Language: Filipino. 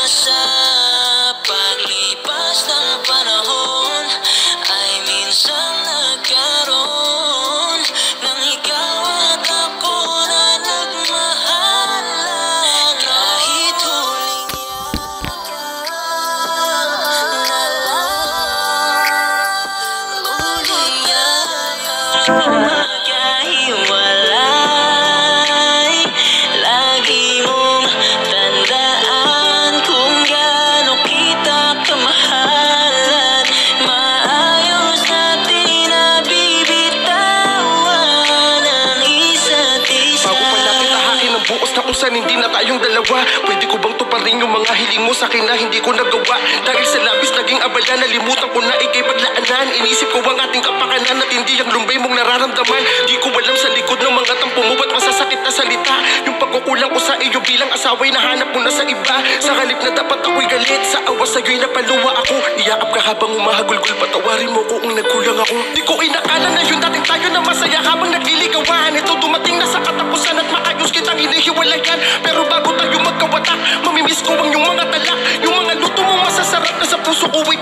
sa paglipas ng panahon ay minsan nagkaroon ng ikaw at ako na nagmahalan. Kahit huling magkahiwalay, lagi mong tandaan kung gaano kita kamahalan. Maayos natin na bibitawan ang isa't isa. Bago pa natin tahakin ang buos na kung saan hindi na tayong dalawa, pwede ko bang tuparin yung mga hiling mo sa akin na hindi ko nagawa? Dahil sa labis naging abala, nalimutan ko na ikay paglaanan. Inisip ko ang ating kapakanan at hindi ang lumbay mong nararamdaman. Di ko alam sa likod ng mga tampo mo ba't masasakit na salita. Yung pagkukulang ko sa iyo bilang asawa'y nahanap mo na sa iba. Sa halip na dapat ako'y galit, sa awa sa'yo'y napaluwa ako. Iyakap ka habang umahagulgul, patawarin mo ko kung nagkulang ako. Di ko inakala na yun dating tayo na masaya habang nagliligawan. Ito dumating na sa katapusan at maayos kitang hinihiwalayan. Pero bago tayo magkawatak, mamimiss ko ang yung mga talak, yung mga luto mong masasarap na sa puso ko ay